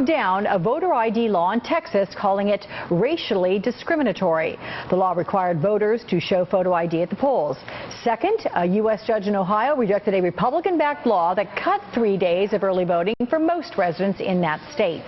Down a voter ID law in Texas, calling it racially discriminatory. The law required voters to show photo ID at the polls. Second, a U.S. judge in Ohio rejected a Republican-backed law that cut 3 days of early voting for most residents in that state.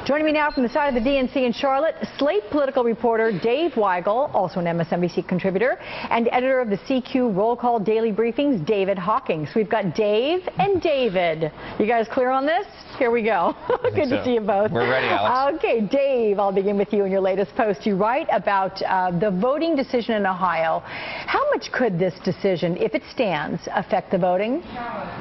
Joining me now from the side of the DNC in Charlotte, Slate political reporter Dave Weigel, also an MSNBC contributor, and editor of the CQ Roll Call Daily Briefings, David Hawkings. We've got Dave and David. You guys clear on this? Here we go. Good to see you both. We're ready, Alex. Okay, Dave, I'll begin with you in your latest post. You write about the voting decision in Ohio. How much could this decision, if it stands, affect the voting?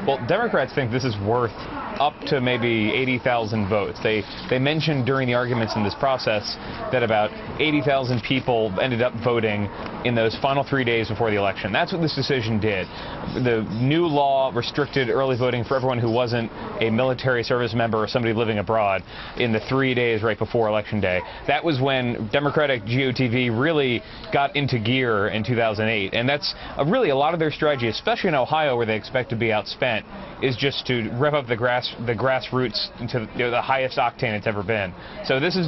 Well, Democrats think this is worth up to maybe 80,000 votes. They mentioned during the arguments in this process that about 80,000 people ended up voting in those final 3 days before the election. That's what this decision did. The new law restricted early voting for everyone who wasn't a military service member or somebody living abroad in the 3 days right before Election Day. That was when Democratic GOTV really got into gear in 2008. And that's really a lot of their strategy, especially in Ohio where they expect to be outspent, is just to rev up the grassroots to the highest octane it's ever been. So this is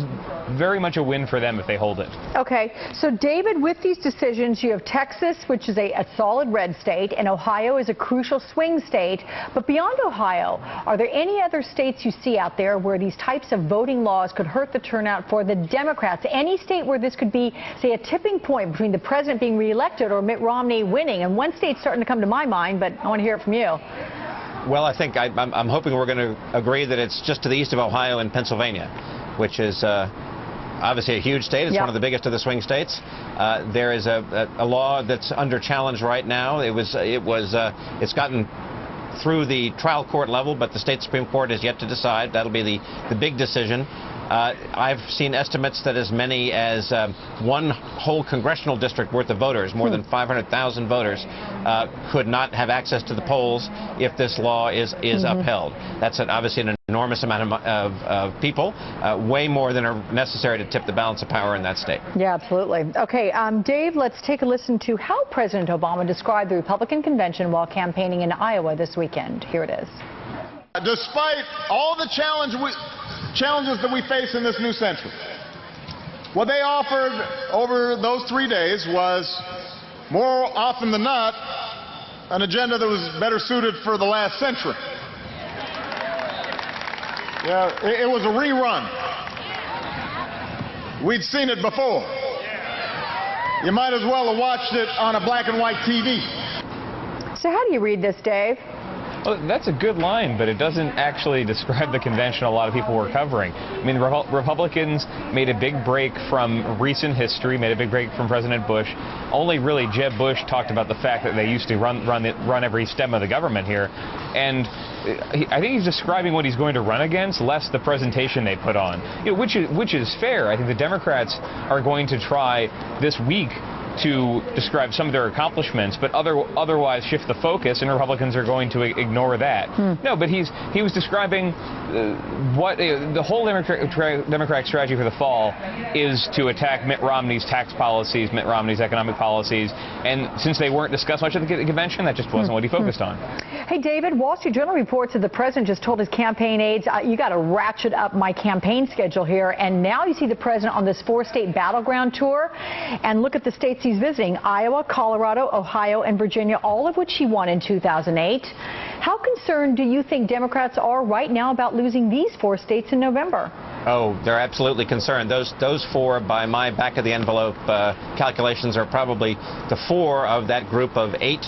very much a win for them if they hold it. Okay, so David, with these decisions, you have Texas, which is a solid red state, and Ohio is a crucial swing state. But beyond Ohio, are there any other states you see out there where these types of voting laws could hurt the turnout for the Democrats? Any state where this could be, say, a tipping point between the president being reelected or Mitt Romney winning? And one state's starting to come to my mind, but I want to hear it from you. Well, I think I'm hoping we're going to agree that it's just to the east of Ohio and Pennsylvania, which is obviously a huge state. It's one of the biggest of the swing states. There is a law that's under challenge right now. It's gotten through the trial court level, but the state Supreme Court is yet to decide. That'll be the big decision. I've seen estimates that as many as one whole congressional district worth of voters, more than 500,000 voters, could not have access to the polls if this law is upheld. That's obviously an enormous amount of people, way more than are necessary to tip the balance of power in that state. Yeah, absolutely. Okay, Dave, let's take a listen to how President Obama described the Republican convention while campaigning in Iowa this weekend. Here it is. Despite all the challenges that we face in this new century, what they offered over those 3 days was, more often than not, an agenda that was better suited for the last century. Yeah, it was a rerun. We'd seen it before. You might as well have watched it on a black and white TV. So how do you read this, Dave? Well, that's a good line, but it doesn't actually describe the convention a lot of people were covering. I mean, Republicans made a big break from recent history, made a big break from President Bush. Only really Jeb Bush talked about the fact that they used to run every stem of the government here. And I think he's describing what he's going to run against, less the presentation they put on, which is fair. I think the Democrats are going to try this week to describe some of their accomplishments, but otherwise shift the focus, and Republicans are going to ignore that. No, but he was describing what the whole Democratic strategy for the fall is to attack Mitt Romney's tax policies, Mitt Romney's economic policies, and since they weren't discussed much at the convention, that just wasn't what he focused on. Hey, David, Wall Street Journal reports that the president just told his campaign aides, you got to ratchet up my campaign schedule here, and now you see the president on this 4-state battleground tour, and look at the states he's visiting: Iowa, Colorado, Ohio, and Virginia, all of which he won in 2008. How concerned do you think Democrats are right now about losing these 4 states in November? Oh, they're absolutely concerned. Those 4, by my back-of-the-envelope calculations, are probably the 4 of that group of 8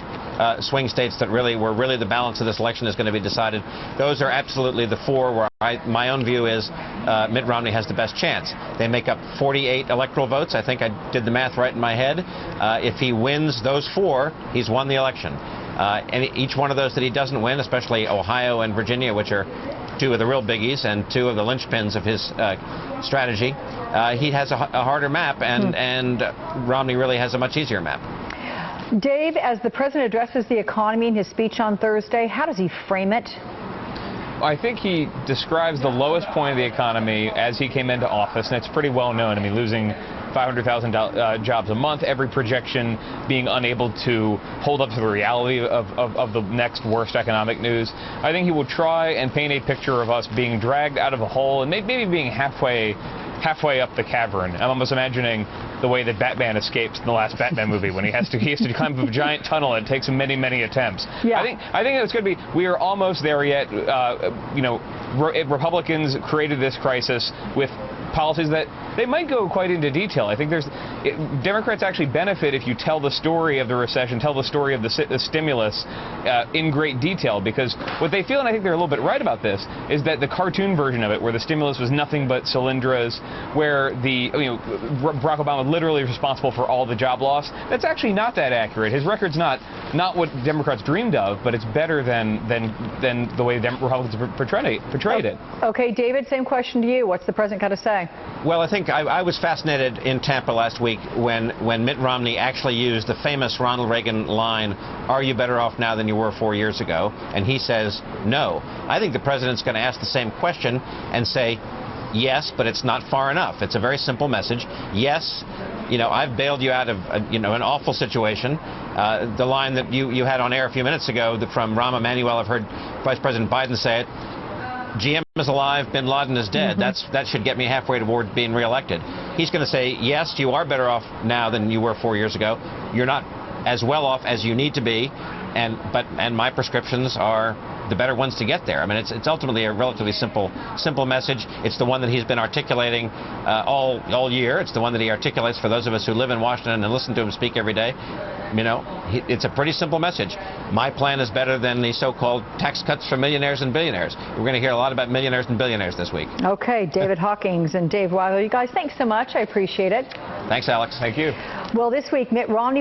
swing states that were the balance of this election is going to be decided. Those are absolutely the 4 where my own view is Mitt Romney has the best chance. They make up 48 electoral votes. I think I did the math right in my head. If he wins those 4, he's won the election. And each one of those that he doesn't win, especially Ohio and Virginia, which are 2 of the real biggies and 2 of the linchpins of his strategy, he has a harder map, and Romney really has a much easier map. Dave, as the president addresses the economy in his speech on Thursday, how does he frame it? I think he describes the lowest point of the economy as he came into office, and it's pretty well known. I mean, losing 500,000 jobs a month, every projection being unable to hold up to the reality of the next worst economic news. I think he will try and paint a picture of us being dragged out of a hole and maybe being halfway up the cavern. I'm almost imagining the way that Batman escapes in the last Batman movie when he has to climb up a giant tunnel and it takes him many attempts. Yeah. I think it's going to be, we are almost there yet. Republicans created this crisis with policies that they might go quite into detail. I think Democrats actually benefit if you tell the story of the recession, tell the story of the stimulus in great detail, because what they feel, and I think they're a little bit right about this, is that the cartoon version of it, where the stimulus was nothing but cylindras, where Barack Obama was literally responsible for all the job loss, that's actually not that accurate. His record's not what Democrats dreamed of, but it's better than the way Republicans portrayed it. Okay, David, same question to you. What's the president got to say? Well, I think I was fascinated in Tampa last week when Mitt Romney actually used the famous Ronald Reagan line, "Are you better off now than you were 4 years ago?" And he says no. I think the president's going to ask the same question and say, yes, but it's not far enough. It's a very simple message. Yes, I've bailed you out of an awful situation. The line that you had on air a few minutes ago from Rahm Emanuel, I've heard Vice President Biden say it. GM is alive, bin Laden is dead. That should get me halfway toward being reelected. He's going to say, yes, you are better off now than you were 4 years ago. You're not as well off as you need to be, and my prescriptions are the better ones to get there. I mean, it's ultimately a relatively simple message. It's the one that he's been articulating all year. It's the one that he articulates for those of us who live in Washington and listen to him speak every day. It's a pretty simple message. My plan is better than the so-called tax cuts for millionaires and billionaires. We're going to hear a lot about millionaires and billionaires this week. Okay, David Hawkings and Dave Weiler, you guys, thanks so much. I appreciate it. Thanks, Alex. Thank you. Well, this week, Mitt Romney